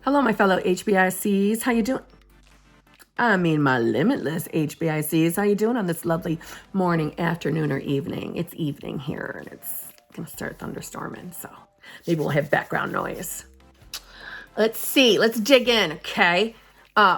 Hello, my fellow HBICs. How you doing? I mean, my limitless HBICs. How you doing on this lovely morning, afternoon, or evening? It's evening here, and it's going to start thunderstorming, so maybe we'll have background noise. Let's see. Let's dig in, okay?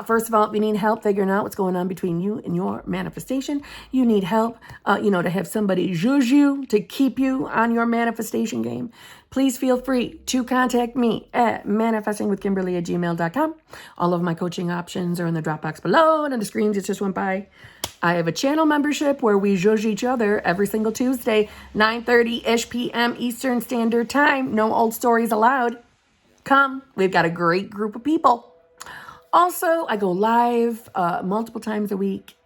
First of all, if you need help figuring out what's going on between you and your manifestation, you need help, to have somebody judge you, to keep you on your manifestation game, please feel free to contact me at manifestingwithkimberly@gmail.com. All of my coaching options are in the Dropbox below and on the screens it just went by. I have a channel membership where we judge each other every single Tuesday, 9:30-ish p.m. Eastern Standard Time. No old stories allowed. Come. We've got a great group of people. Also, I go live multiple times a week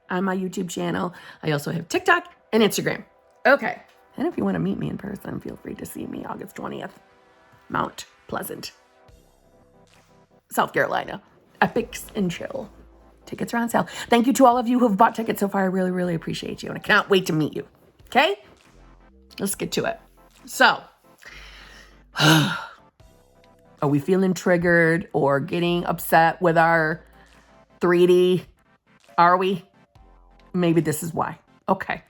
on my YouTube channel. I also have TikTok and Instagram. Okay. And if you want to meet me in person, feel free to see me August 20th. Mount Pleasant, South Carolina. Epics and chill. Tickets are on sale. Thank you to all of you who have bought tickets so far. I really, really appreciate you. And I cannot wait to meet you. Okay? Let's get to it. So, are we feeling triggered or getting upset with our 3D? Are we? Maybe this is why. Okay.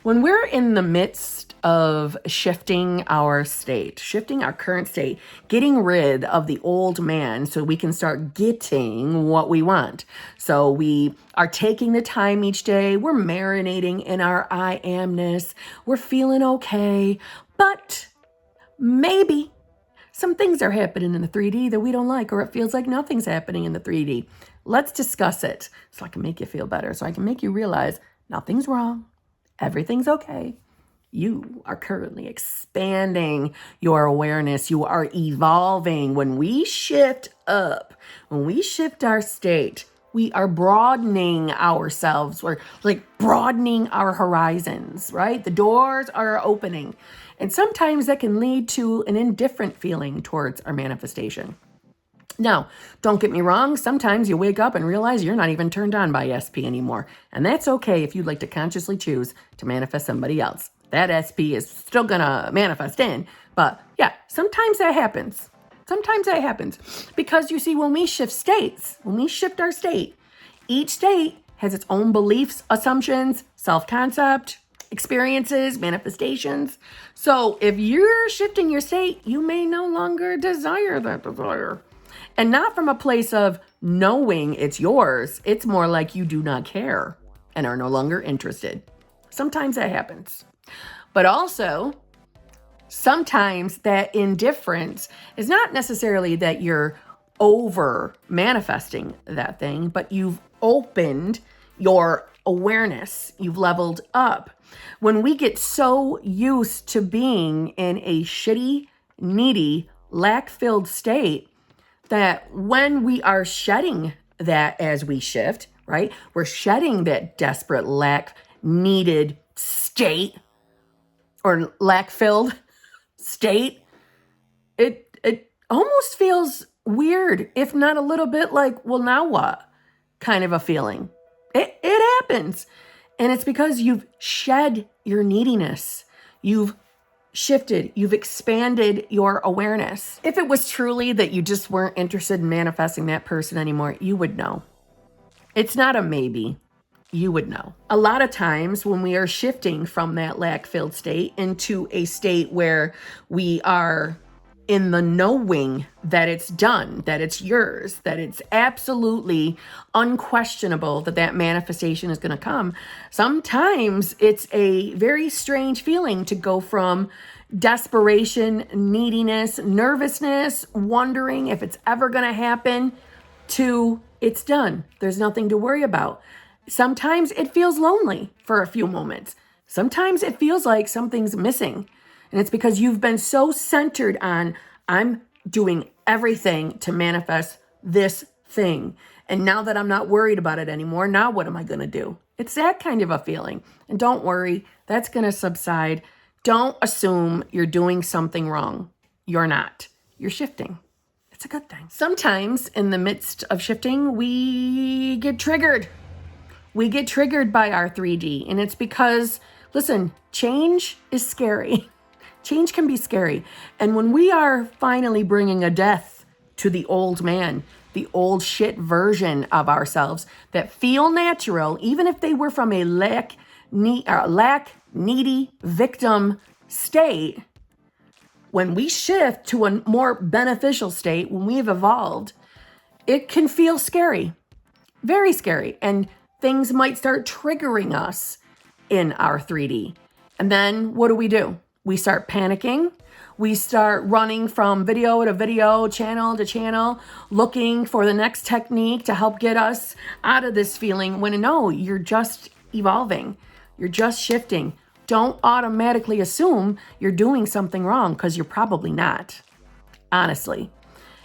When we're in the midst of shifting our state, shifting our current state, getting rid of the old man so we can start getting what we want. So we are taking the time each day. We're marinating in our I amness. We're feeling okay. But maybe some things are happening in the 3D that we don't like, or it feels like nothing's happening in the 3D. Let's discuss it so I can make you feel better, so I can make you realize nothing's wrong. Everything's okay. You are currently expanding your awareness. You are evolving. When we shift up, when we shift our state, we are broadening ourselves. We're like broadening our horizons, right? The doors are opening. And sometimes that can lead to an indifferent feeling towards our manifestation. Now, don't get me wrong. Sometimes you wake up and realize you're not even turned on by SP anymore. And that's okay if you'd like to consciously choose to manifest somebody else. That SP is still going to manifest in. But yeah, sometimes that happens. Sometimes that happens. Because you see, when we shift states, when we shift our state, each state has its own beliefs, assumptions, self-concept, experiences, manifestations. So if you're shifting your state, you may no longer desire that desire. And not from a place of knowing it's yours. It's more like you do not care and are no longer interested. Sometimes that happens. But also, sometimes that indifference is not necessarily that you're over manifesting that thing, but you've opened your awareness. You've leveled up. When we get so used to being in a shitty, needy, lack-filled state, that when we are shedding that as we shift, right? We're shedding that desperate, lack-needed state or lack-filled state. It almost feels weird, if not a little bit like, well, now what? Kind of a feeling. It happens. And it's because you've shed your neediness. You've shifted, you've expanded your awareness. If it was truly that you just weren't interested in manifesting that person anymore, you would know. It's not a maybe. You would know. A lot of times when we are shifting from that lack-filled state into a state where we are in the knowing that it's done, that it's yours, that it's absolutely unquestionable that that manifestation is going to come. Sometimes it's a very strange feeling to go from desperation, neediness, nervousness, wondering if it's ever going to happen, to it's done. There's nothing to worry about. Sometimes it feels lonely for a few moments. Sometimes it feels like something's missing. And it's because you've been so centered on, I'm doing everything to manifest this thing. And now that I'm not worried about it anymore, now what am I going to do? It's that kind of a feeling. And don't worry, that's going to subside. Don't assume you're doing something wrong. You're not. You're shifting. It's a good thing. Sometimes in the midst of shifting, we get triggered. We get triggered by our 3D. And it's because Listen, change is scary. Change can be scary. And when we are finally bringing a death to the old man, the old shit version of ourselves that feel natural, even if they were from a lack, needy victim state, when we shift to a more beneficial state, when we've evolved, it can feel scary, very scary. And things might start triggering us in our 3D. And then what do? We start panicking. We start running from video to video, channel to channel, looking for the next technique to help get us out of this feeling when no, you're just evolving. You're just shifting. Don't automatically assume you're doing something wrong because you're probably not, honestly.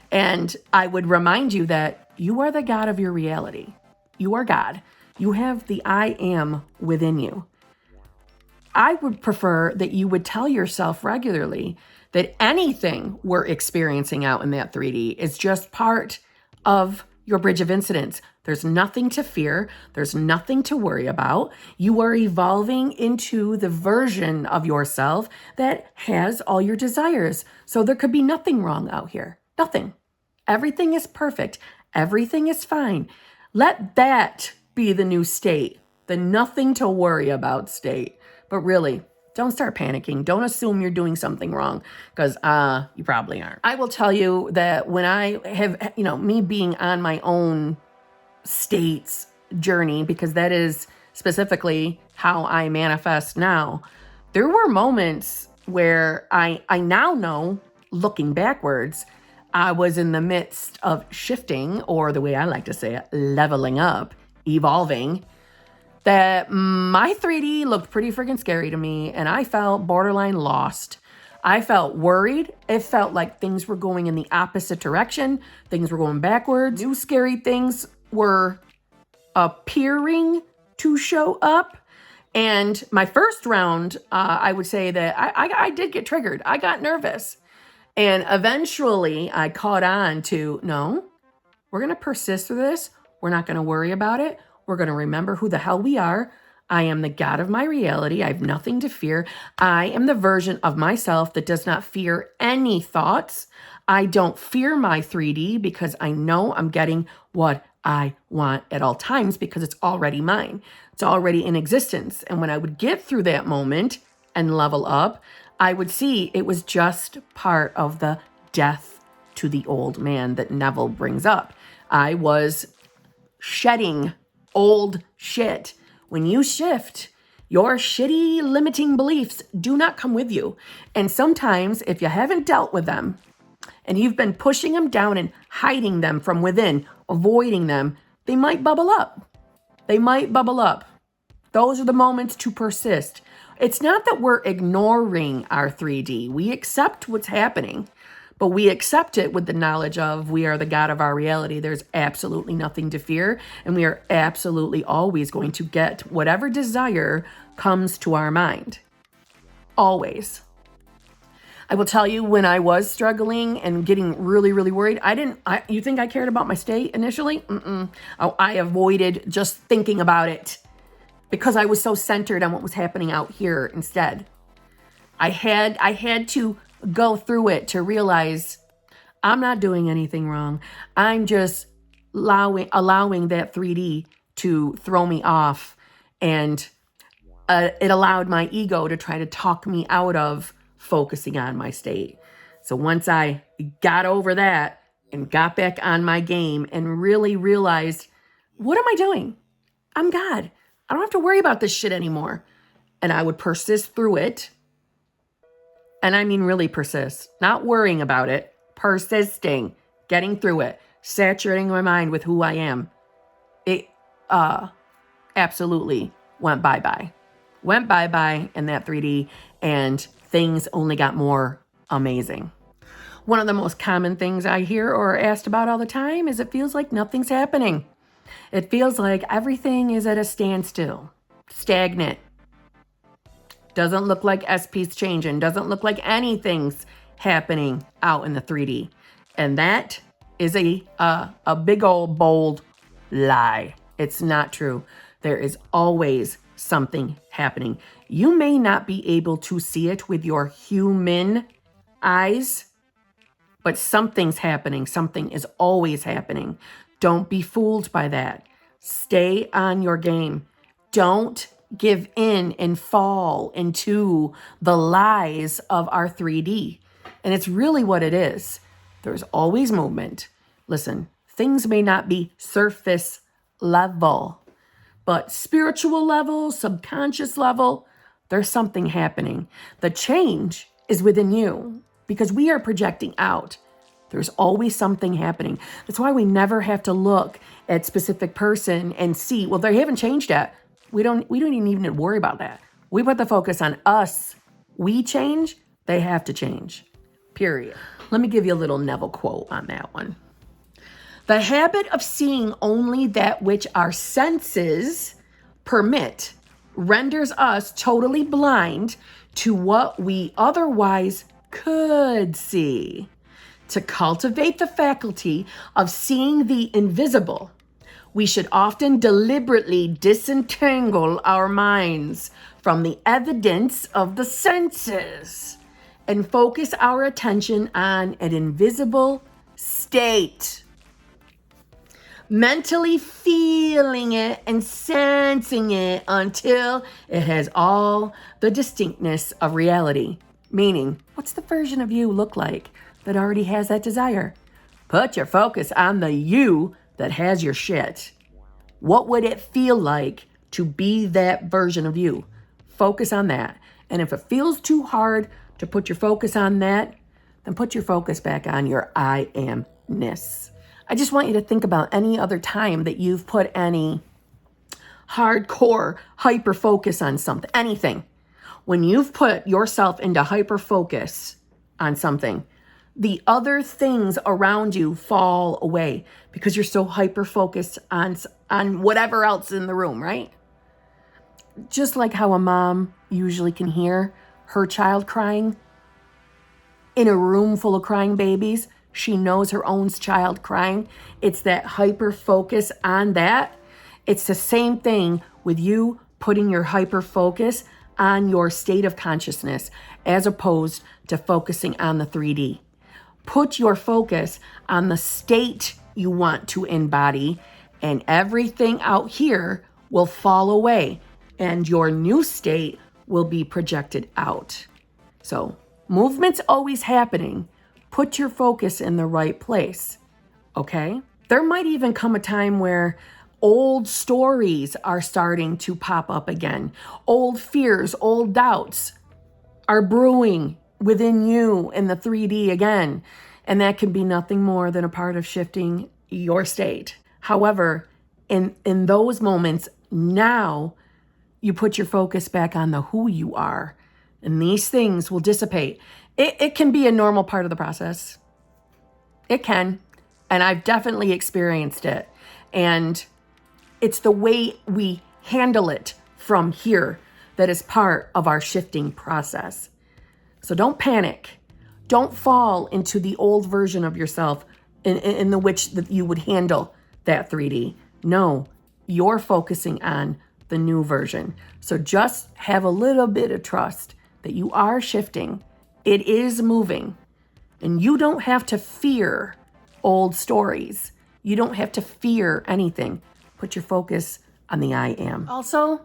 And I would remind you that you are the God of your reality. You are God. You have the I am within you. I would prefer that you would tell yourself regularly that anything we're experiencing out in that 3D is just part of your bridge of incidents. There's nothing to fear. There's nothing to worry about. You are evolving into the version of yourself that has all your desires. So there could be nothing wrong out here. Nothing. Everything is perfect. Everything is fine. Let that be the new state, the nothing to worry about state. But really, don't start panicking. Don't assume you're doing something wrong because you probably aren't. I will tell you that when I have, me being on my own states journey, because that is specifically how I manifest now, there were moments where I now know, looking backwards, I was in the midst of shifting, or the way I like to say it, leveling up, evolving, that my 3D looked pretty freaking scary to me, and I felt borderline lost. I felt worried. It felt like things were going in the opposite direction. Things were going backwards. New scary things were appearing to show up. And my first round, I would say that I did get triggered. I got nervous. And eventually I caught on to, no, we're going to persist through this. We're not going to worry about it. We're going to remember who the hell we are. I am the God of my reality. I have nothing to fear. I am the version of myself that does not fear any thoughts. I don't fear my 3D because I know I'm getting what I want at all times because it's already mine. It's already in existence. And when I would get through that moment and level up, I would see it was just part of the death to the old man that Neville brings up. I was shedding old shit. When you shift, your shitty limiting beliefs do not come with you. And sometimes if you haven't dealt with them and you've been pushing them down and hiding them from within, avoiding them, they might bubble up. They might bubble up. Those are the moments to persist. It's not that we're ignoring our 3D. We accept what's happening, but we accept it with the knowledge of we are the God of our reality. There's absolutely nothing to fear, and we are absolutely always going to get whatever desire comes to our mind. Always. I will tell you, when I was struggling and getting really, really worried, you think I cared about my state initially? I avoided just thinking about it because I was so centered on what was happening out here instead. I had to go through it to realize I'm not doing anything wrong. I'm just allowing that 3D to throw me off, and it allowed my ego to try to talk me out of focusing on my state. So once I got over that and got back on my game and really realized, what am I doing? I'm God. I don't have to worry about this shit anymore. And I would persist through it. And I mean really persist. Not worrying about it. Persisting. Getting through it. Saturating my mind with who I am. It absolutely went bye-bye. Went bye-bye in that 3D. And things only got more amazing. One of the most common things I hear or are asked about all the time is it feels like nothing's happening. It feels like everything is at a standstill. Stagnant. Doesn't look like SP's changing. Doesn't look like anything's happening out in the 3D. And that is a big old bold lie. It's not true. There is always something happening. You may not be able to see it with your human eyes, but something's happening. Something is always happening. Don't be fooled by that. Stay on your game. Don't give in and fall into the lies of our 3D. And it's really what it is. There's always movement. Listen, things may not be surface level, but spiritual level, subconscious level, there's something happening. The change is within you because we are projecting out. There's always something happening. That's why we never have to look at specific person and see, well, they haven't changed yet. We don't even need to worry about that. We put the focus on us. We change, they have to change. Period. Let me give you a little Neville quote on that one. The habit of seeing only that which our senses permit renders us totally blind to what we otherwise could see. To cultivate the faculty of seeing the invisible, we should often deliberately disentangle our minds from the evidence of the senses and focus our attention on an invisible state. Mentally feeling it and sensing it until it has all the distinctness of reality. Meaning, what's the version of you look like that already has that desire? Put your focus on the you that has your shit. What would it feel like to be that version of you? Focus on that. And if it feels too hard to put your focus on that, then put your focus back on your I amness. I just want you to think about any other time that you've put any hardcore hyper focus on something, anything. When you've put yourself into hyper focus on something, the other things around you fall away because you're so hyper focused on whatever else in the room, right? Just like how a mom usually can hear her child crying in a room full of crying babies. She knows her own child crying. It's that hyper focus on that. It's the same thing with you putting your hyper focus on your state of consciousness as opposed to focusing on the 3D. Put your focus on the state you want to embody, and everything out here will fall away, and your new state will be projected out. So, movement's always happening. Put your focus in the right place, okay? There might even come a time where old stories are starting to pop up again. Old fears, old doubts are brewing within you in the 3D again. And that can be nothing more than a part of shifting your state. However, in those moments, now you put your focus back on the who you are. And these things will dissipate. It can be a normal part of the process. It can. And I've definitely experienced it. And it's the way we handle it from here that is part of our shifting process. So don't panic. Don't fall into the old version of yourself in the which that you would handle that 3D. No, you're focusing on the new version. So just have a little bit of trust that you are shifting. It is moving. And you don't have to fear old stories. You don't have to fear anything. Put your focus on the I am. Also,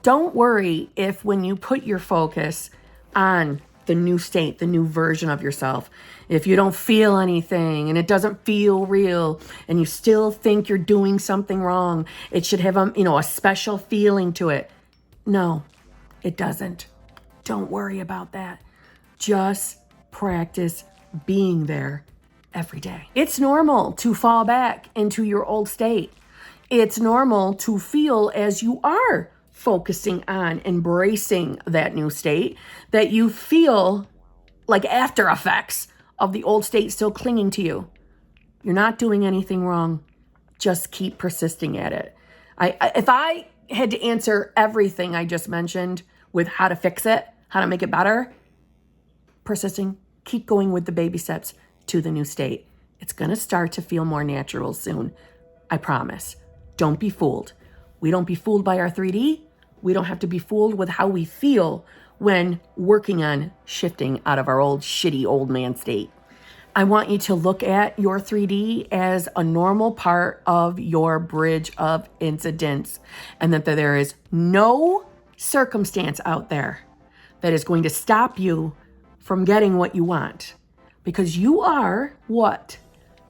don't worry if when you put your focus on the new state, the new version of yourself, if you don't feel anything and it doesn't feel real and you still think you're doing something wrong, it should have a special feeling to it. No, it doesn't. Don't worry about that. Just practice being there every day. It's normal to fall back into your old state. It's normal to feel as you are focusing on embracing that new state, that you feel like after effects of the old state still clinging to you. You're not doing anything wrong. Just keep persisting at it. If I had to answer everything I just mentioned with how to fix it, how to make it better, persisting, keep going with the baby steps to the new state. It's going to start to feel more natural soon. I promise. Don't be fooled. We don't be fooled by our 3D. We don't have to be fooled with how we feel when working on shifting out of our old shitty old man state. I want you to look at your 3D as a normal part of your bridge of incidents, and that there is no circumstance out there that is going to stop you from getting what you want, because you are what?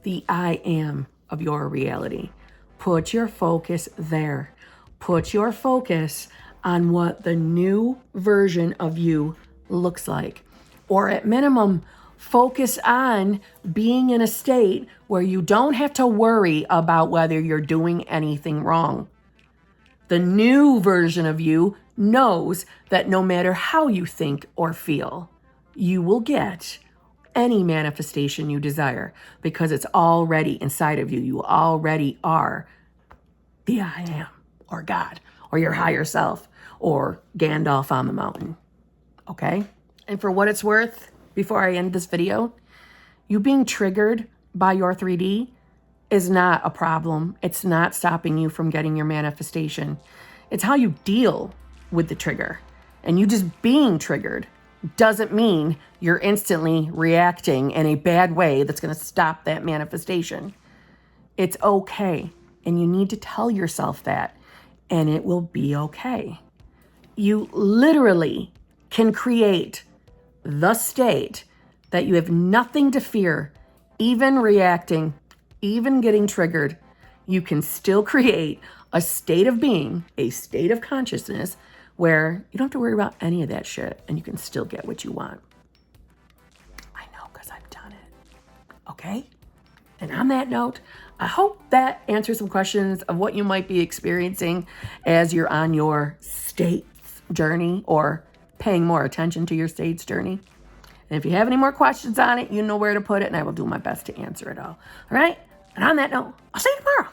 The I am of your reality. Put your focus there. Put your focus on what the new version of you looks like. Or at minimum, focus on being in a state where you don't have to worry about whether you're doing anything wrong. The new version of you knows that no matter how you think or feel, you will get any manifestation you desire, because it's already inside of you. You already are the I am, or God, or your higher self, or Gandalf on the mountain. Okay? And for what it's worth, before I end this video, you being triggered by your 3D is not a problem. It's not stopping you from getting your manifestation. It's how you deal with the trigger. And you just being triggered doesn't mean you're instantly reacting in a bad way that's going to stop that manifestation. It's okay. And you need to tell yourself that, and it will be okay. You literally can create the state that you have nothing to fear, even reacting, even getting triggered. You can still create a state of being, a state of consciousness, where you don't have to worry about any of that shit, and you can still get what you want. I know, because I've done it. Okay? And on that note, I hope that answers some questions of what you might be experiencing as you're on your states journey, or paying more attention to your states journey. And if you have any more questions on it, you know where to put it, and I will do my best to answer it all. All right? And on that note, I'll see you tomorrow.